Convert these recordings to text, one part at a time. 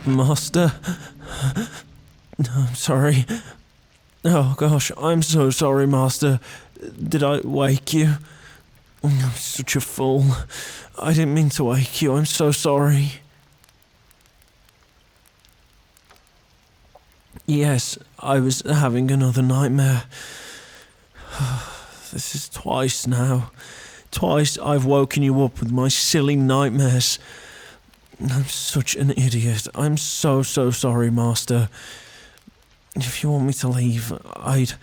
Master? I'm sorry. Oh gosh, I'm so sorry, Master. Did I wake you? I'm such a fool. I didn't mean to wake you. I'm so sorry. Yes, I was having another nightmare. This is twice now. Twice I've woken you up with my silly nightmares. I'm such an idiot. I'm so sorry, Master. If you want me to leave, I'd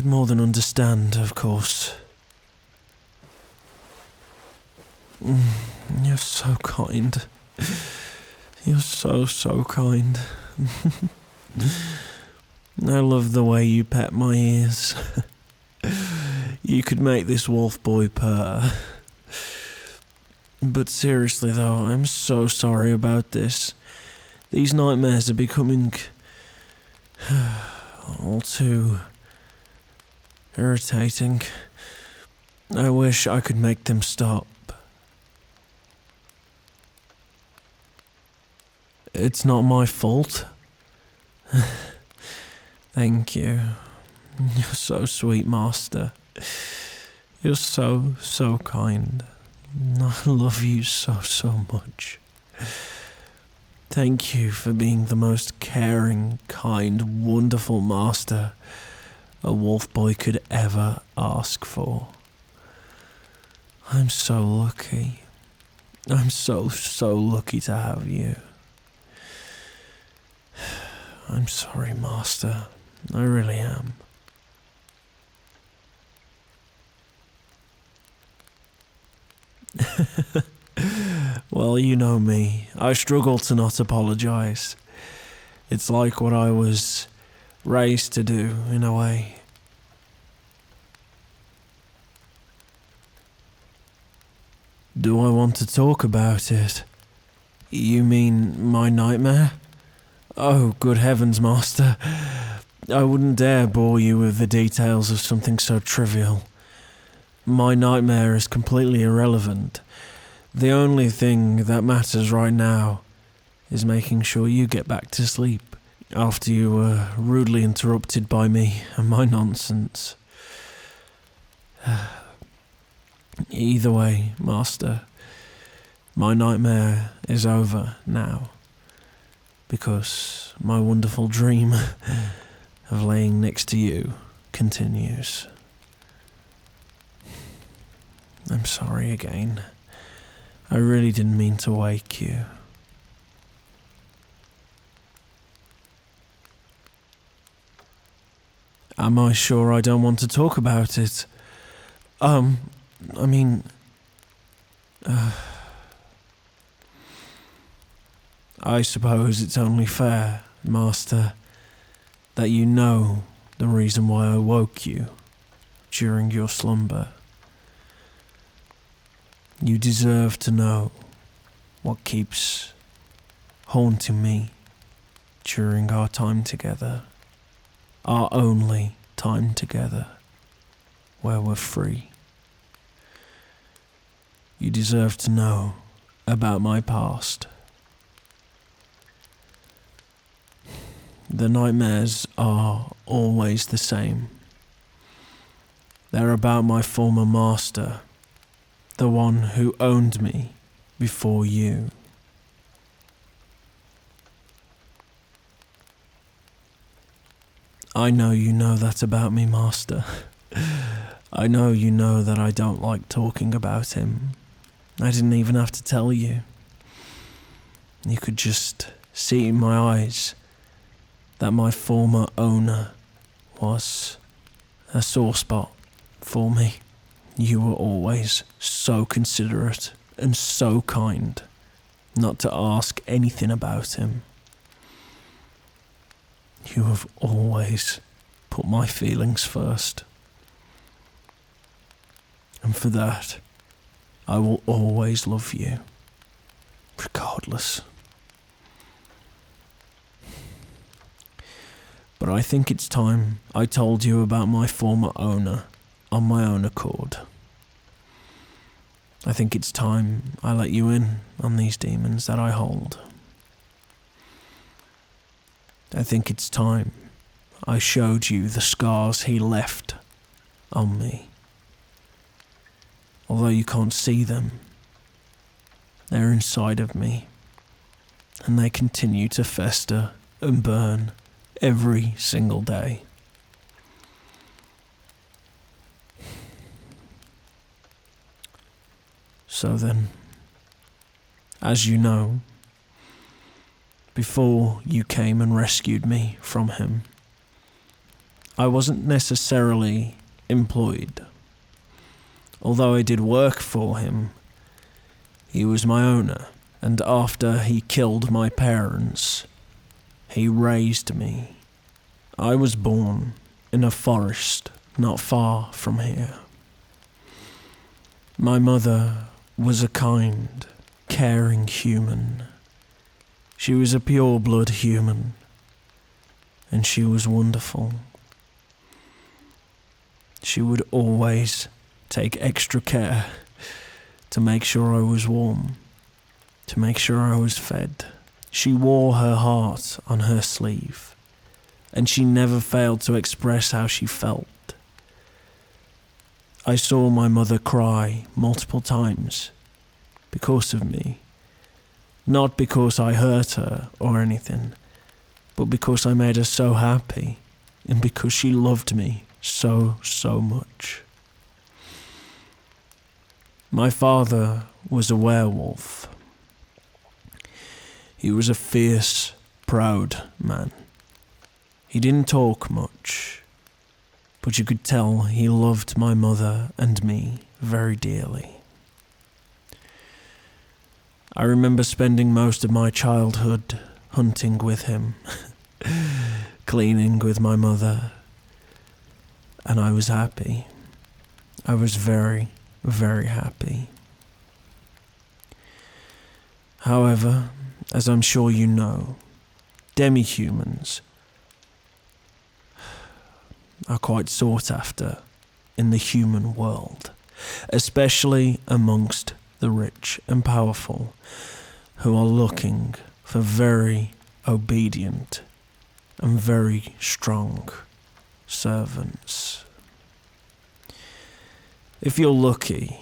more than understand, of course. You're so kind. You're so kind. I love the way you pet my ears. You could make this wolf boy purr. But seriously though, I'm so sorry about this. These nightmares are becoming all too irritating. I wish I could make them stop. It's not my fault. Thank you. You're so sweet, Master. You're so kind. I love you so much. Thank you for being the most caring, kind, wonderful master a wolf boy could ever ask for. I'm so lucky. I'm so lucky to have you. I'm sorry, Master. I really am. Well, you know me. I struggle to not apologize. It's like what I was raised to do, in a way. Do I want to talk about it? You mean my nightmare? Oh, good heavens, Master. I wouldn't dare bore you with the details of something so trivial. My nightmare is completely irrelevant. The only thing that matters right now is making sure you get back to sleep after you were rudely interrupted by me and my nonsense. Either way, Master, my nightmare is over now, because my wonderful dream of laying next to you continues. I'm sorry again. I really didn't mean to wake you. Am I sure I don't want to talk about it? I mean... I suppose it's only fair, Master, that you know the reason why I woke you during your slumber. You deserve to know what keeps haunting me during our time together, our only time together, where we're free. You deserve to know about my past. The nightmares are always the same. They're about my former master, the one who owned me before you. I know you know that about me, Master. I know you know that I don't like talking about him. I didn't even have to tell you. You could just see in my eyes that my former owner was a sore spot for me. You were always so considerate and so kind not to ask anything about him. You have always put my feelings first. And for that, I will always love you, regardless. But I think it's time I told you about my former owner on my own accord. I think it's time I let you in on these demons that I hold. I think it's time I showed you the scars he left on me. Although you can't see them, they're inside of me, and they continue to fester and burn every single day. So then, as you know, before you came and rescued me from him, I wasn't necessarily employed. Although I did work for him, he was my owner, and after he killed my parents, he raised me. I was born in a forest not far from here. My mother was a kind, caring human. She was a pure-blood human, and she was wonderful. She would always take extra care to make sure I was warm, to make sure I was fed. She wore her heart on her sleeve, and she never failed to express how she felt. I saw my mother cry multiple times because of me. Not because I hurt her or anything, but because I made her so happy, and because she loved me so much. My father was a werewolf. He was a fierce, proud man. He didn't talk much, but you could tell he loved my mother and me very dearly. I remember spending most of my childhood hunting with him, cleaning with my mother, and I was happy. I was very happy. However, as I'm sure you know, demi-humans are quite sought after in the human world, especially amongst the rich and powerful, who are looking for very obedient and very strong servants. If you're lucky,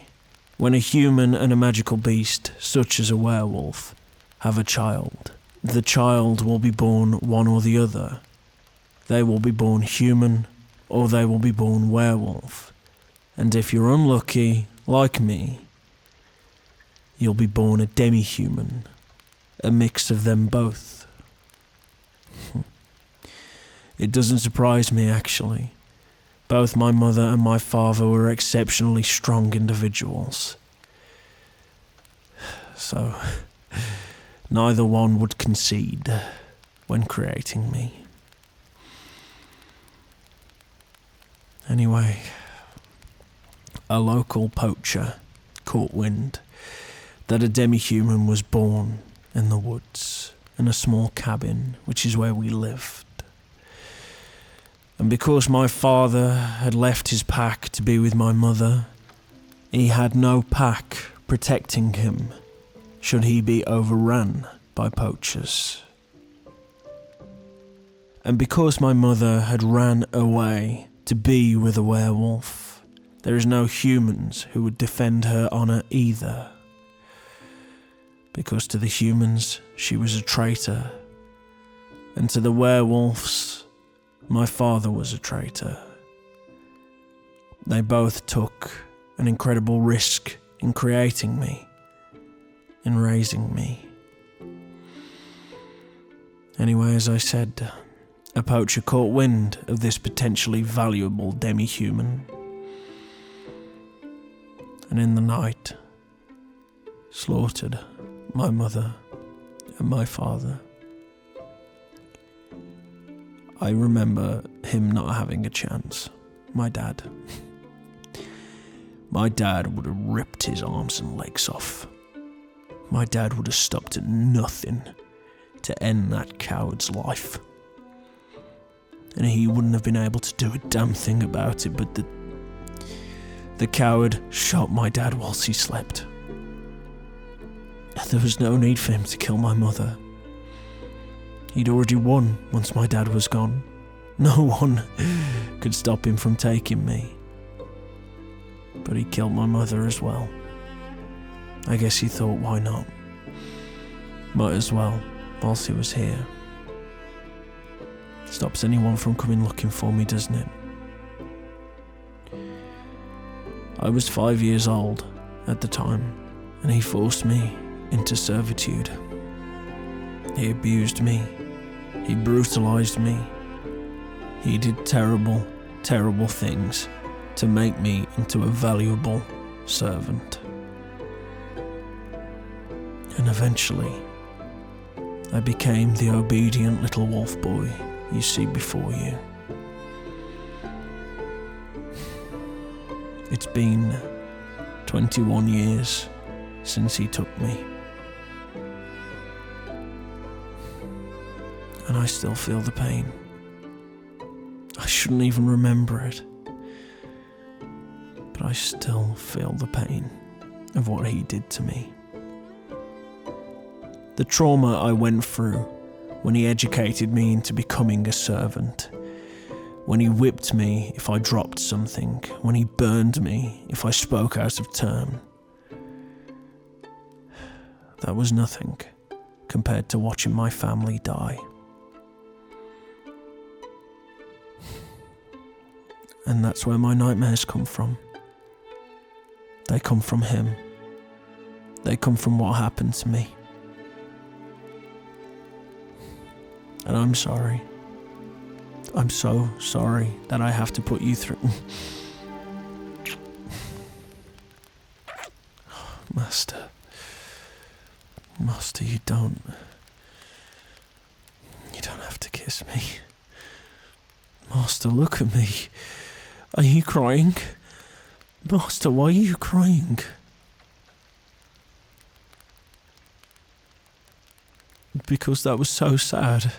when a human and a magical beast, such as a werewolf, have a child, the child will be born one or the other. They will be born human, or they will be born werewolf. And if you're unlucky, like me, you'll be born a demi-human, a mix of them both. It doesn't surprise me, actually. Both my mother and my father were exceptionally strong individuals. So, neither one would concede when creating me. Anyway, a local poacher caught wind that a demi-human was born in the woods, in a small cabin, which is where we lived. And because my father had left his pack to be with my mother, he had no pack protecting him should he be overrun by poachers. And because my mother had ran away to be with a werewolf, there is no humans who would defend her honor either. Because to the humans, she was a traitor, and to the werewolves, my father was a traitor. They both took an incredible risk in creating me, in raising me. Anyway, as I said, a poacher caught wind of this potentially valuable demi-human, and in the night, slaughtered my mother and my father. I remember him not having a chance. My dad. My dad would have ripped his arms and legs off. My dad would have stopped at nothing to end that coward's life. and he wouldn't have been able to do a damn thing about it, but the coward shot my dad whilst he slept. There was no need for him to kill my mother. He'd already won once my dad was gone. No one could stop him from taking me. But he killed my mother as well. I guess he thought, why not? Might as well, whilst he was here. Stops anyone from coming looking for me, doesn't it? I was 5 years old at the time, and he forced me into servitude. He abused me. He brutalized me. He did terrible, terrible things to make me into a valuable servant. And eventually, I became the obedient little wolf boy you see before you. It's been 21 years since he took me. And I still feel the pain. I shouldn't even remember it. But I still feel the pain of what he did to me. The trauma I went through when he educated me into becoming a servant. When he whipped me if I dropped something. When he burned me if I spoke out of turn. That was nothing compared to watching my family die. And that's where my nightmares come from. They come from him. They come from what happened to me. And I'm sorry. I'm so sorry that I have to put you through. Master. Master, you don't have to kiss me. Master, look at me. Are you crying? Master, why are you crying? Because that was so sad.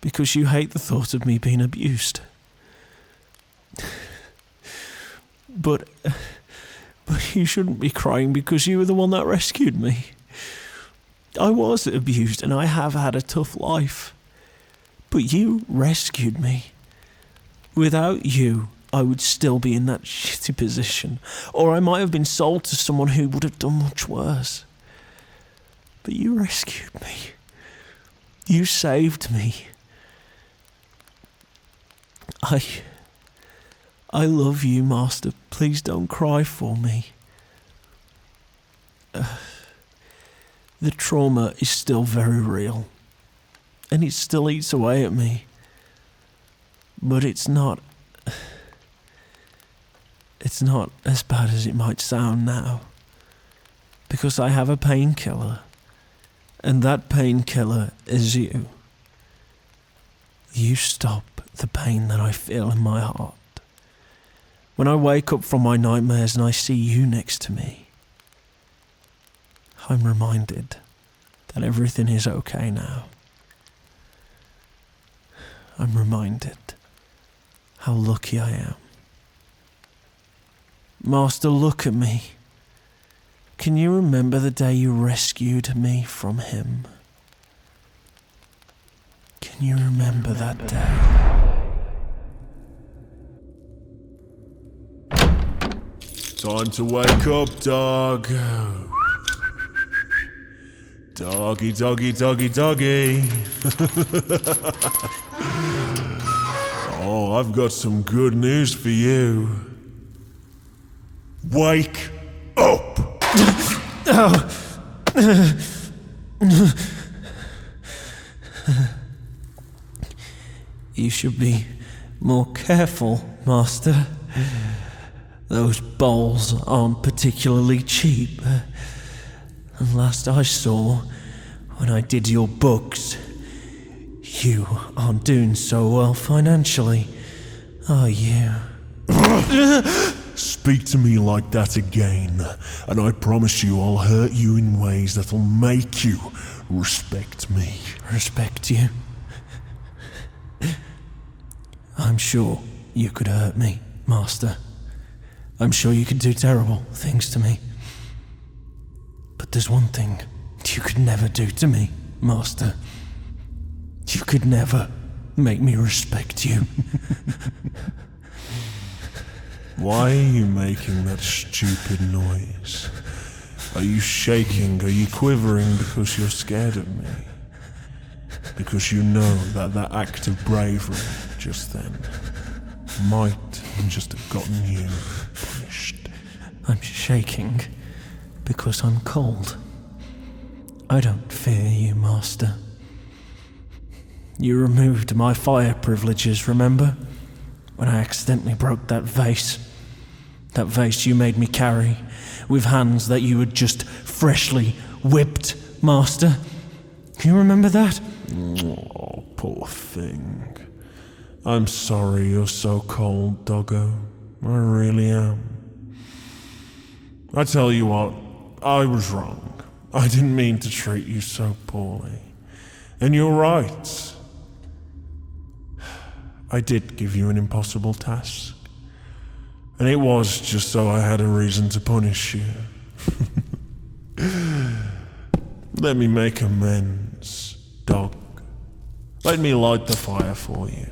Because you hate the thought of me being abused. But you shouldn't be crying because you were the one that rescued me. I was abused and I have had a tough life. But you rescued me. Without you, I would still be in that shitty position. Or I might have been sold to someone who would have done much worse. But you rescued me. You saved me. I love you, Master. Please don't cry for me. The trauma is still very real. And it still eats away at me. But it's not as bad as it might sound now. Because I have a painkiller. And that painkiller is you. You stop the pain that I feel in my heart. When I wake up from my nightmares and I see you next to me, I'm reminded that everything is okay now. I'm reminded how lucky I am. Master, look at me. Can you remember the day you rescued me from him? Can you remember that day? Time to wake up, dog. Doggy, doggy, doggy, doggy. Oh, I've got some good news for you. Wake up! You should be more careful, Master. Those bowls aren't particularly cheap. And last I saw, when I did your books, you aren't doing so well financially, are you? Speak to me like that again, and I promise you I'll hurt you in ways that'll make you respect me. Respect you? I'm sure you could hurt me, Master. I'm sure you could do terrible things to me. But there's one thing you could never do to me, Master. You could never make me respect you. Why are you making that stupid noise? Are you shaking? Are you quivering because you're scared of me? Because you know that that act of bravery just then might just have gotten you punished. I'm shaking because I'm cold. I don't fear you, Master. You removed my fire privileges, remember? When I accidentally broke that vase. That vase you made me carry, with hands that you had just freshly whipped, Master. You remember that? Oh, poor thing. I'm sorry you're so cold, doggo. I really am. I tell you what, I was wrong. I didn't mean to treat you so poorly. And you're right. I did give you an impossible task. And it was just so I had a reason to punish you. Let me make amends, dog. Let me light the fire for you.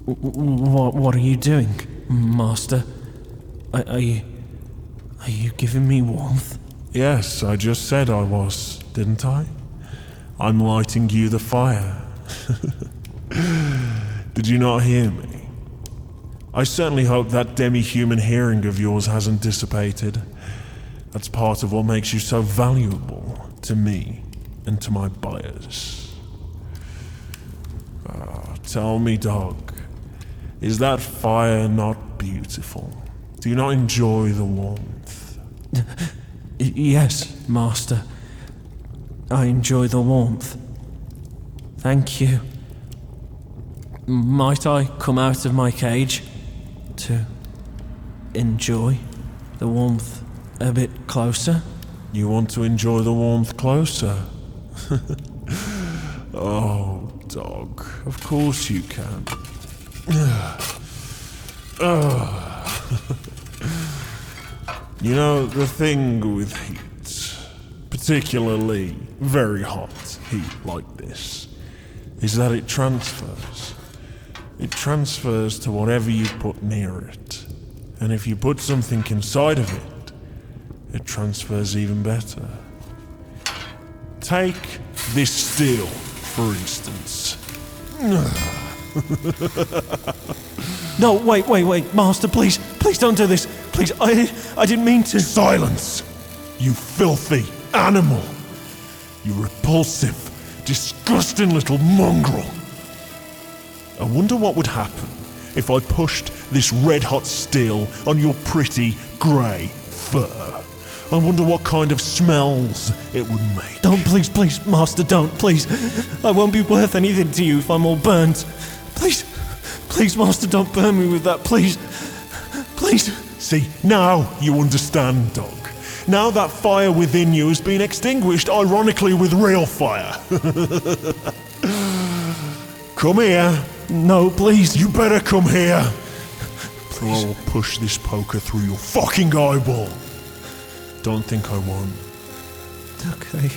What are you doing, Master? Are you giving me warmth? Yes, I just said I was, didn't I? I'm lighting you the fire. Did you not hear me? I certainly hope that demi-human hearing of yours hasn't dissipated. That's part of what makes you so valuable to me and to my buyers. Tell me, dog, is that fire not beautiful? Do you not enjoy the warmth? Yes, Master. I enjoy the warmth. Thank you. Might I come out of my cage to enjoy the warmth a bit closer? You want to enjoy the warmth closer? Oh, dog, of course you can. You know, the thing with heat, particularly very hot heat like this, is that it transfers. It transfers to whatever you put near it. And if you put something inside of it, it transfers even better. Take this steel, for instance. No, wait, Master, please don't do this. Please, I didn't mean to. Silence! You filthy animal! You repulsive, disgusting little mongrel! I wonder what would happen if I pushed this red-hot steel on your pretty, grey fur. I wonder what kind of smells it would make. Don't, please, Master, don't, please. I won't be worth anything to you if I'm all burnt. Please, Master, don't burn me with that, please. See, now you understand, dog. Now that fire within you has been extinguished, ironically, with real fire. Come here. No, please. You better come here. Or I'll push this poker through your fucking eyeball. Don't think I won't. Okay.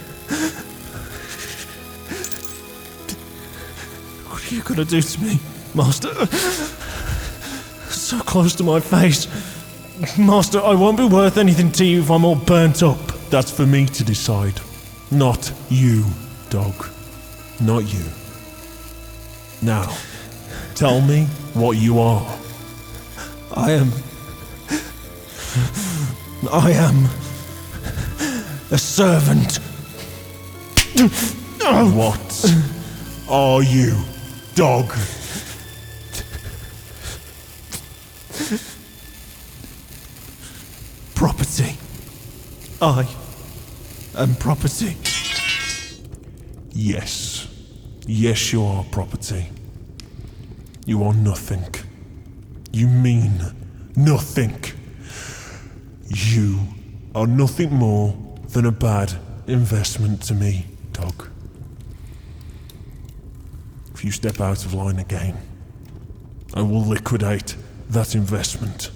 What are you gonna do to me, Master? So close to my face. Master, I won't be worth anything to you if I'm all burnt up. That's for me to decide. Not you, dog. Not you. Now, tell me what you are. I am a servant. What are you, dog? Property. I am property. Yes. Yes, you are property. You are nothing. You mean nothing. You are nothing more than a bad investment to me, dog. If you step out of line again, I will liquidate that investment,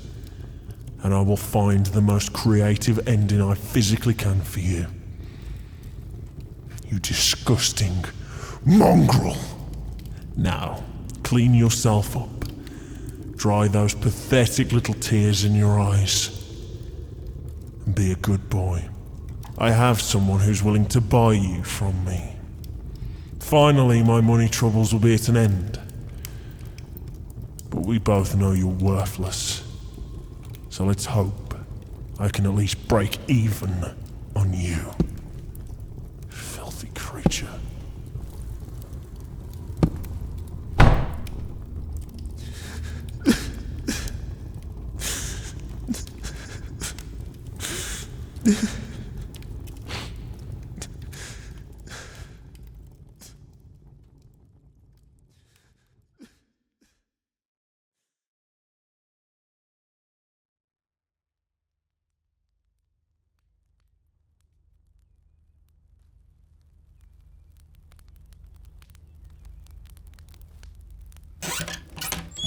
and I will find the most creative ending I physically can for you. You disgusting mongrel. Now, clean yourself up. Dry those pathetic little tears in your eyes. And be a good boy. I have someone who's willing to buy you from me. Finally, my money troubles will be at an end. But we both know you're worthless. So let's hope I can at least break even on you. Filthy creature.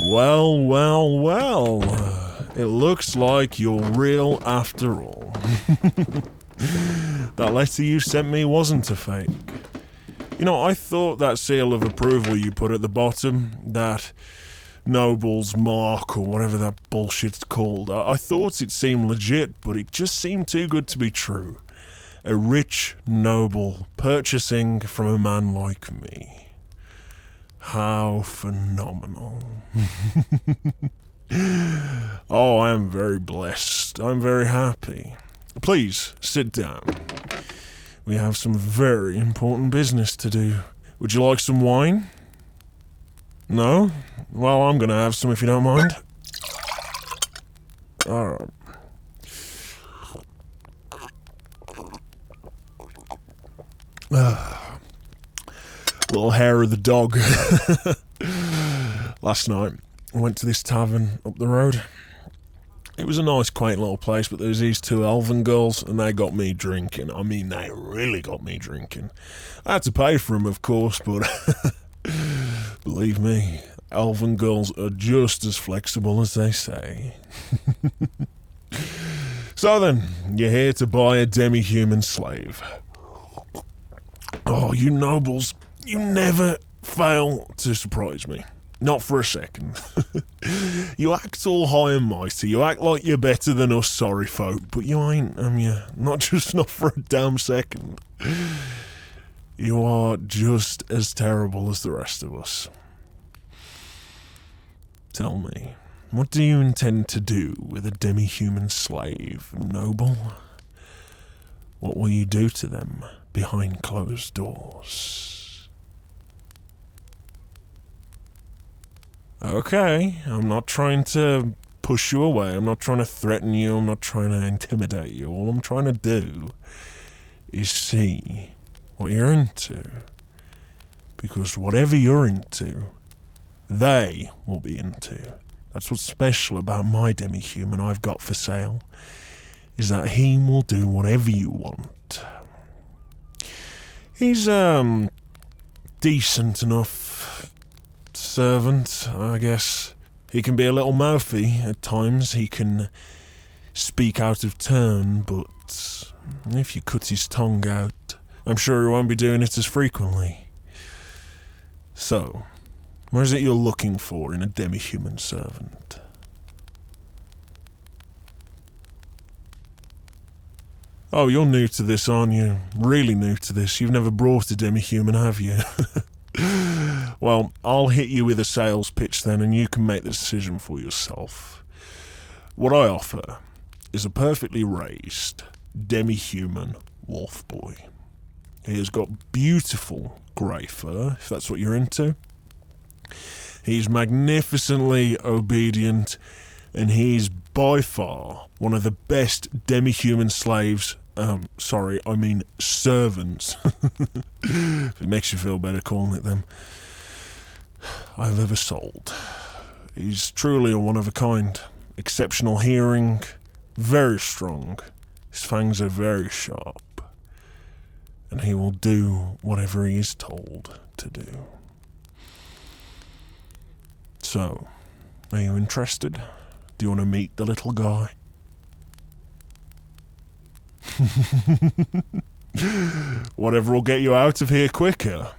Well. It looks like you're real after all. That letter you sent me wasn't a fake. You know, I thought that seal of approval you put at the bottom, that Noble's mark or whatever that bullshit's called, I thought it seemed legit, but it just seemed too good to be true. A rich noble purchasing from a man like me. How phenomenal. Oh, I am very blessed. I'm very happy. Please, sit down. We have some very important business to do. Would you like some wine? No? Well, I'm gonna have some if you don't mind. Alright. Little hair of the dog. Last night, I went to this tavern up the road. It was a nice, quaint little place, but there was these two elven girls, and they got me drinking. I mean, they really got me drinking. I had to pay for them, of course, but believe me, elven girls are just as flexible as they say. So then, you're here to buy a demi-human slave. Oh, you nobles, you never fail to surprise me. Not for a second. You act all high and mighty, you act like you're better than us sorry folk, but you ain't, you? Not for a damn second. You are just as terrible as the rest of us. Tell me, what do you intend to do with a demi-human slave, noble? What will you do to them behind closed doors? Okay, I'm not trying to push you away, I'm not trying to threaten you, I'm not trying to intimidate you. All I'm trying to do is see what you're into. Because whatever you're into, they will be into. That's what's special about my demi-human I've got for sale, is that he will do whatever you want. He's, decent enough servant, I guess. He can be a little mouthy at times, he can speak out of turn, but if you cut his tongue out, I'm sure he won't be doing it as frequently. So, what is it you're looking for in a demi-human servant? Oh, you're new to this, aren't you? Really new to this. You've never brought a demi-human, have you? Well, I'll hit you with a sales pitch then, and you can make the decision for yourself. What I offer is a perfectly raised demi-human wolf boy. He has got beautiful grey fur, if that's what you're into. He's magnificently obedient, and he's by far one of the best demi-human slaves, servants. If it makes you feel better calling it them, I've ever sold. He's truly a one of a kind. Exceptional hearing, very strong. His fangs are very sharp. and he will do whatever he is told to do. So, are you interested? Do you want to meet the little guy? Whatever will get you out of here quicker.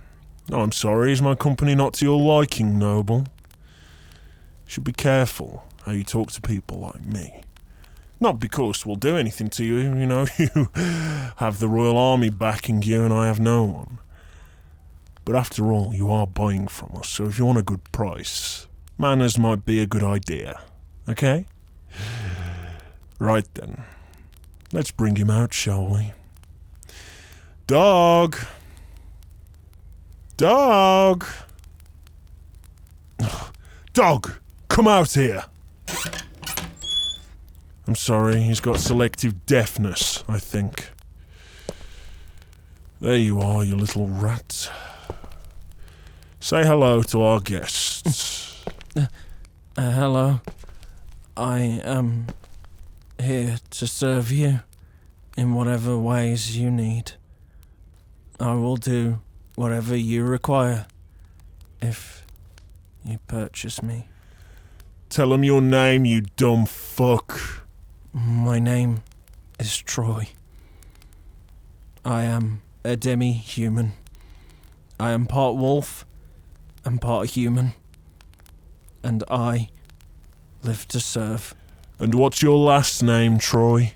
Oh, I'm sorry, is my company not to your liking, Noble? You should be careful how you talk to people like me. Not because we'll do anything to you, you know, you have the Royal Army backing you and I have no one. But after all, you are buying from us, so if you want a good price, manners might be a good idea, okay? Right then, let's bring him out, shall we? Dog! Dog! Dog, come out here! I'm sorry, he's got selective deafness, I think. There you are, you little rat. Say hello to our guests. Hello. I am here to serve you in whatever ways you need. I will do whatever you require if you purchase me. Tell him your name, you dumb fuck. My name is Troy. I am a demi-human. I am part wolf and part human. And I live to serve. And what's your last name, Troy?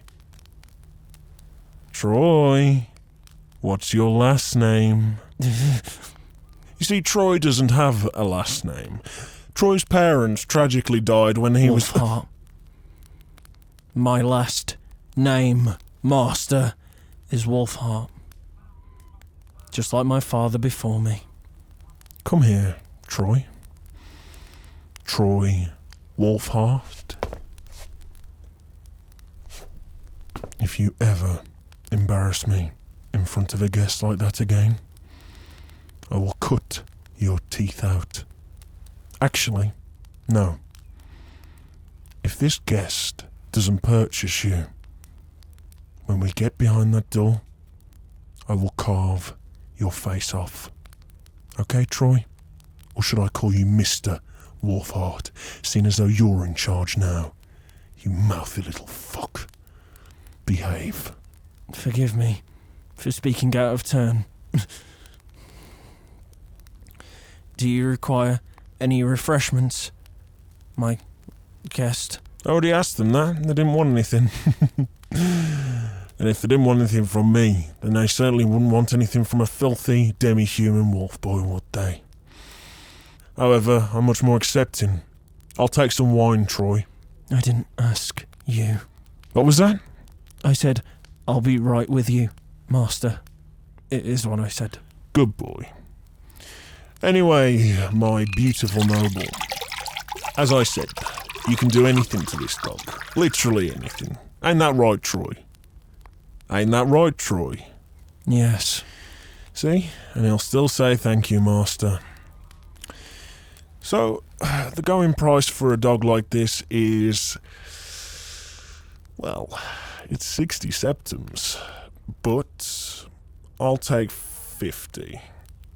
Troy, what's your last name? You see, Troy doesn't have a last name. Troy's parents tragically died when he was... Wolfheart. My last name, Master, is Wolfheart. Just like my father before me. Come here, Troy. Troy Wolfheart. If you ever embarrass me in front of a guest like that again, I will cut your teeth out. Actually, no. If this guest doesn't purchase you, when we get behind that door, I will carve your face off. Okay, Troy? Or should I call you Mr. Wolfheart, seeing as though you're in charge now? You mouthy little fuck. Behave. Forgive me for speaking out of turn. Do you require any refreshments, my guest? I already asked them that. They didn't want anything. And if they didn't want anything from me, then they certainly wouldn't want anything from a filthy, demi-human wolf boy, would they? However, I'm much more accepting. I'll take some wine, Troy. I didn't ask you. What was that? I said, I'll be right with you, Master. It is what I said. Good boy. Anyway, my beautiful noble. As I said, you can do anything to this dog. Literally anything. Ain't that right, Troy? Ain't that right, Troy? Yes. See? And he'll still say thank you, Master. So, the going price for a dog like this is... well, it's 60 septums. But I'll take 50.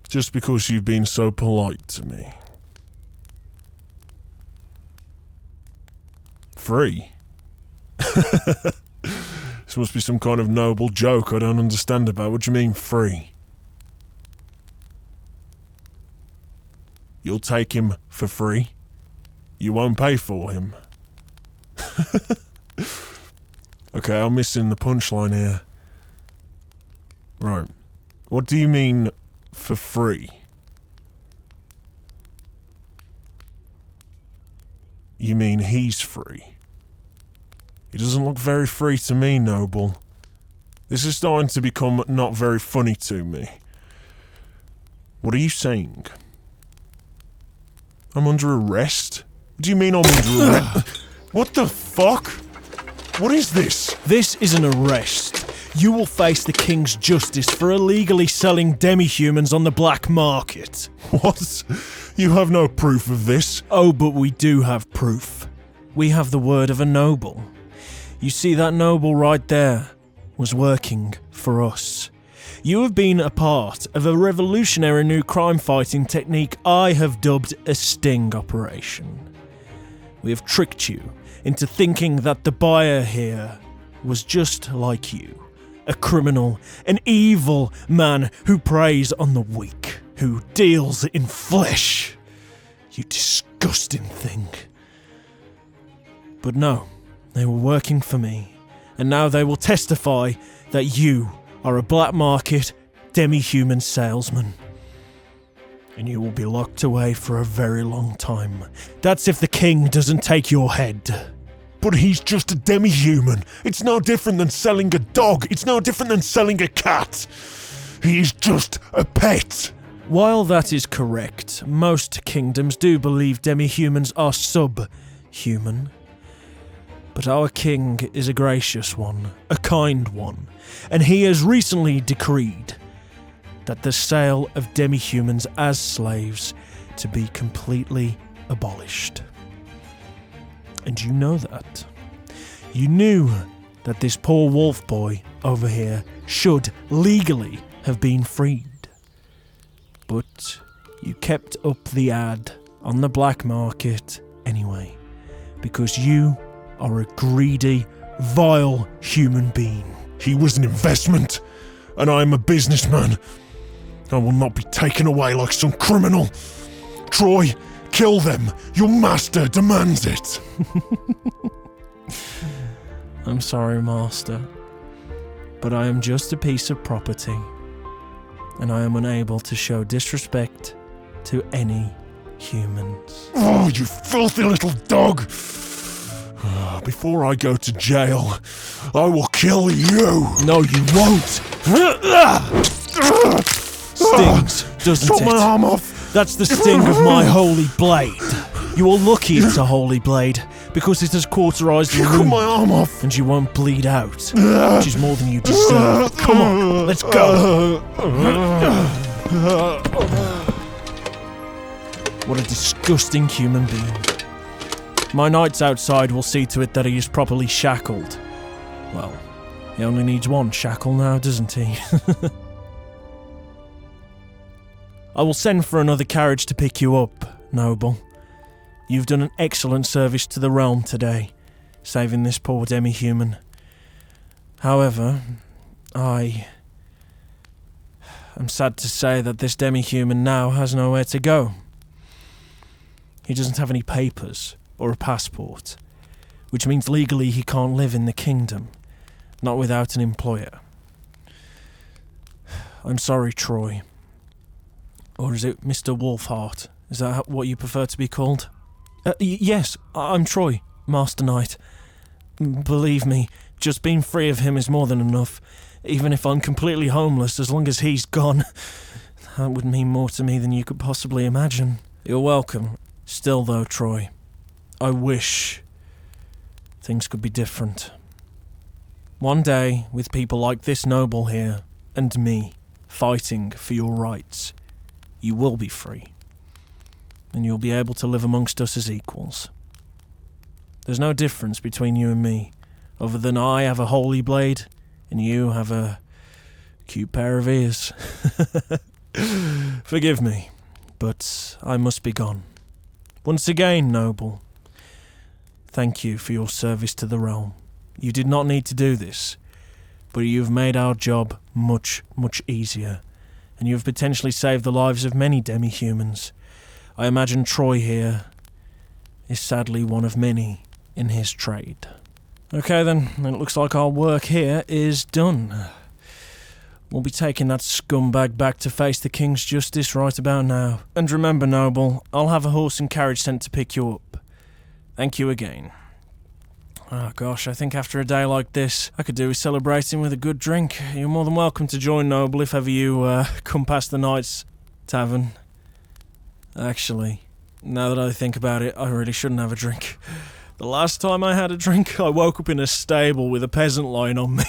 Just because you've been so polite to me. Free? This must be some kind of noble joke I don't understand about. What do you mean, free? You'll take him for free? You won't pay for him? Okay, I'm missing the punchline here. Right. What do you mean, for free? You mean he's free? He doesn't look very free to me, Noble. This is starting to become not very funny to me. What are you saying? I'm under arrest? What do you mean I'm under arrest? What the fuck? What is this? This is an arrest. You will face the King's justice for illegally selling demi-humans on the black market. What? You have no proof of this? Oh, but we do have proof. We have the word of a noble. You see that noble right there was working for us. You have been a part of a revolutionary new crime-fighting technique I have dubbed a sting operation. We have tricked you into thinking that the buyer here was just like you. A criminal, an evil man who preys on the weak, who deals in flesh. You disgusting thing. But no, they were working for me, and now they will testify that you are a black market demi-human salesman. And you will be locked away for a very long time. That's if the king doesn't take your head. But he's just a demi-human. It's no different than selling a dog. It's no different than selling a cat. He's just a pet. While that is correct, most kingdoms do believe demi-humans are sub-human. But our king is a gracious one, a kind one, and he has recently decreed that the sale of demi-humans as slaves to be completely abolished. And you know that. You knew that this poor wolf boy over here should legally have been freed. But you kept up the ad on the black market anyway, because you are a greedy, vile human being. He was an investment, and I am a businessman. I will not be taken away like some criminal. Troy, kill them. Your master demands it. I'm sorry, master, but I am just a piece of property, and I am unable to show disrespect to any humans. Oh, you filthy little dog. Before I go to jail, I will kill you. No, you won't. Stings, doesn't Chop it? my arm off. That's the sting of my holy blade. You are lucky it's a holy blade, because it has cauterized your Cut wound, my arm off. and you won't bleed out, which is more than you deserve. Come on, let's go. What a disgusting human being. My knights outside will see to it that he is properly shackled. Well, he only needs one shackle now, doesn't he? I will send for another carriage to pick you up, noble. You've done an excellent service to the realm today, saving this poor demi-human. However, I am sad to say that this demi-human now has nowhere to go. He doesn't have any papers or a passport, which means legally he can't live in the kingdom, not without an employer. I'm sorry, Troy. Or is it Mr. Wolfheart? Is that what you prefer to be called? Yes, I'm Troy, Master Knight. Believe me, just being free of him is more than enough. Even if I'm completely homeless, as long as he's gone, that would mean more to me than you could possibly imagine. You're welcome. Still though, Troy, I wish things could be different. One day, with people like this noble here, and me, fighting for your rights, you will be free. And you'll be able to live amongst us as equals. There's no difference between you and me, other than I have a holy blade, and you have a cute pair of ears. Forgive me, but I must be gone. Once again, noble, thank you for your service to the realm. You did not need to do this, but you've made our job much, much easier, and you have potentially saved the lives of many demi-humans. I imagine Troy here is sadly one of many in his trade. Okay then, it looks like our work here is done. We'll be taking that scumbag back to face the King's justice right about now. And remember, noble, I'll have a horse and carriage sent to pick you up. Thank you again. Oh gosh, I think after a day like this, I could do with celebrating with a good drink. You're more than welcome to join, noble, if ever you come past the Knight's Tavern. Actually, now that I think about it, I really shouldn't have a drink. The last time I had a drink, I woke up in a stable with a peasant lying on me.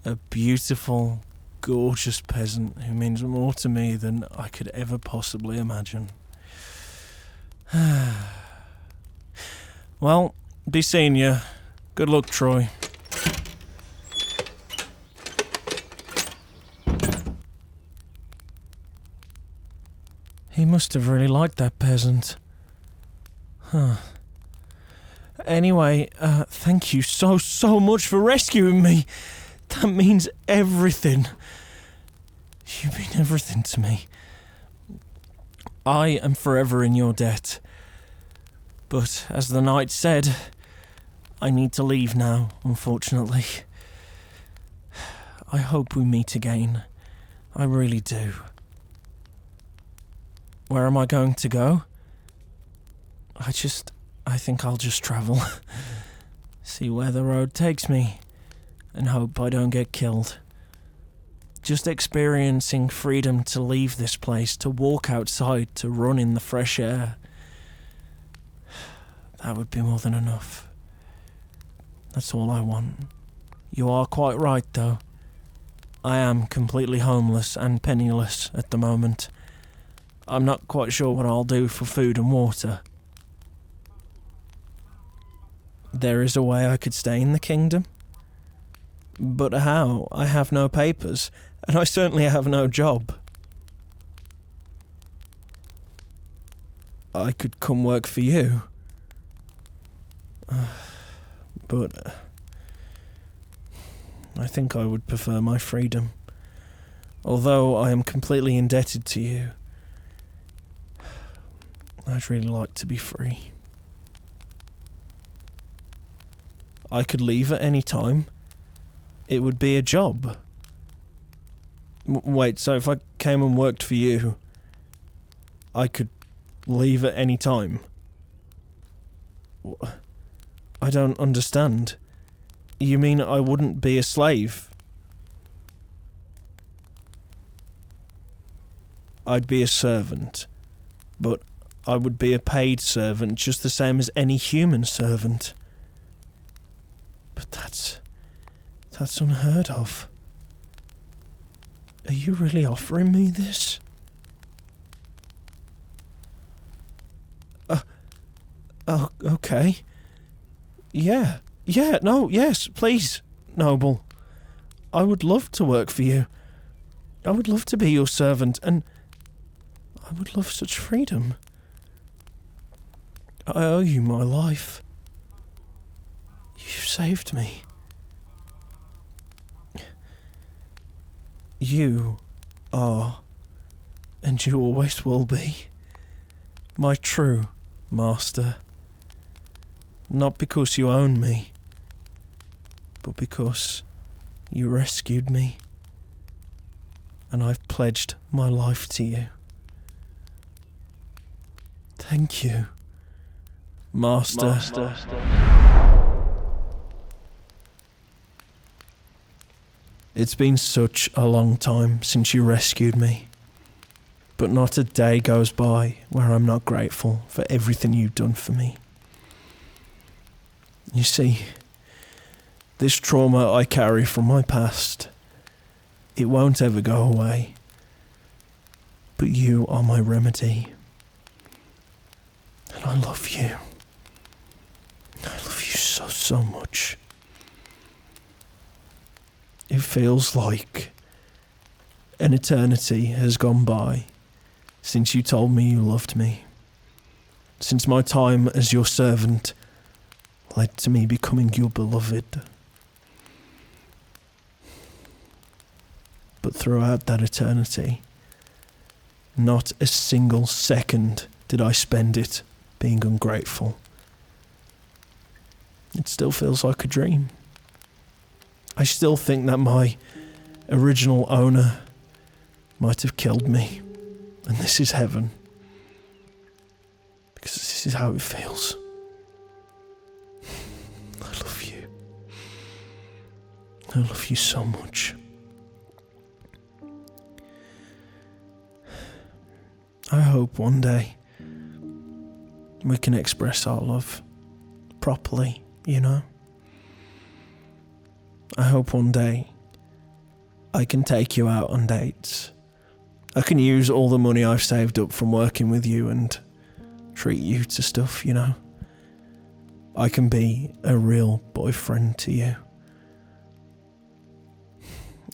A beautiful, gorgeous peasant who means more to me than I could ever possibly imagine. Well, be seeing you. Good luck, Troy. He must have really liked that peasant. Huh. Anyway, thank you so much for rescuing me. That means everything. You mean everything to me. I am forever in your debt. But, as the knight said, I need to leave now, unfortunately. I hope we meet again. I really do. Where am I going to go? I think I'll just travel. See where the road takes me, and hope I don't get killed. Just experiencing freedom to leave this place, to walk outside, to run in the fresh air. That would be more than enough. That's all I want. You are quite right, though. I am completely homeless and penniless at the moment. I'm not quite sure what I'll do for food and water. There is a way I could stay in the kingdom. But how? I have no papers, and I certainly have no job. I could come work for you. But I think I would prefer my freedom. Although I am completely indebted to you, I'd really like to be free. I could leave at any time. It would be a job. Wait, so if I came and worked for you, I could leave at any time? I don't understand. You mean I wouldn't be a slave? I'd be a servant, but I would be a paid servant just the same as any human servant. But that's unheard of. Are you really offering me this? Oh, okay. Yeah, no, yes, please, noble. I would love to work for you. I would love to be your servant, and I would love such freedom. I owe you my life. You've saved me. You are, and you always will be, my true master. Not because you own me, but because you rescued me, and I've pledged my life to you. Thank you, Master. It's been such a long time since you rescued me, but not a day goes by where I'm not grateful for everything you've done for me. You see, this trauma I carry from my past, it won't ever go away. But you are my remedy. And I love you. I love you so much. It feels like an eternity has gone by since you told me you loved me. Since my time as your servant led to me becoming your beloved. But throughout that eternity, not a single second did I spend it being ungrateful. It still feels like a dream. I still think that my original owner might have killed me, and this is heaven. Because this is how it feels. I love you so much. I hope one day we can express our love properly, you know? I hope one day I can take you out on dates. I can use all the money I've saved up from working with you and treat you to stuff, you know? I can be a real boyfriend to you.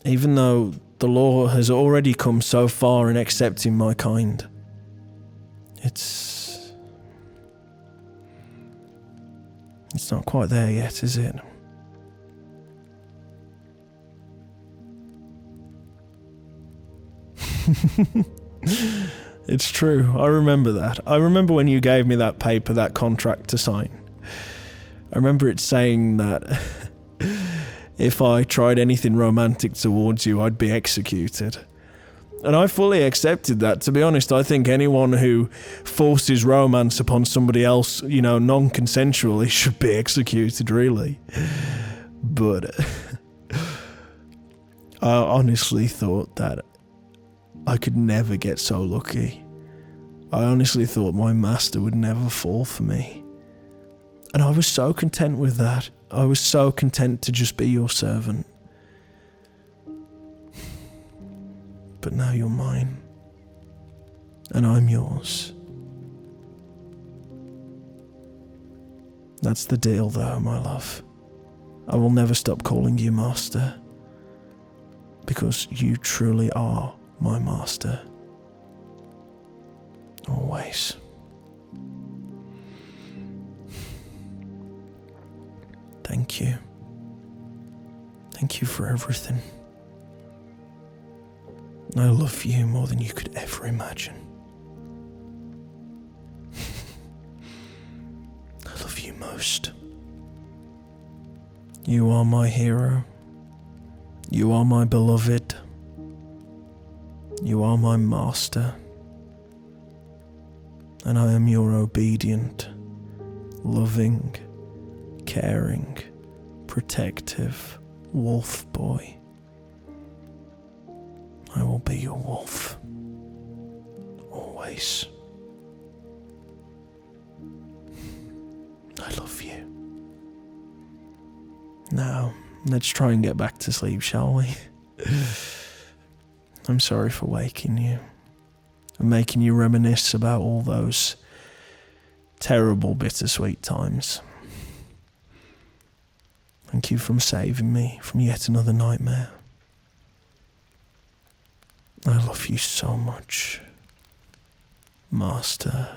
Even though the law has already come so far in accepting my kind, It's not quite there yet, is it? It's true. I remember that. I remember when you gave me that paper, that contract to sign. I remember it saying that if I tried anything romantic towards you, I'd be executed. And I fully accepted that. To be honest, I think anyone who forces romance upon somebody else, non-consensually, should be executed, really. But I honestly thought that I could never get so lucky. I honestly thought my master would never fall for me. And I was so content with that. I was so content to just be your servant. But now you're mine. And I'm yours. That's the deal, though, my love. I will never stop calling you master. Because you truly are my master. Always. Thank you. Thank you for everything. I love you more than you could ever imagine. I love you most. You are my hero. You are my beloved. You are my master. And I am your obedient, loving, caring, protective wolf boy. I will be your wolf. Always. I love you. Now, let's try and get back to sleep, shall we? I'm sorry for waking you and making you reminisce about all those terrible, bittersweet times. Thank you for saving me from yet another nightmare. I love you so much, Master.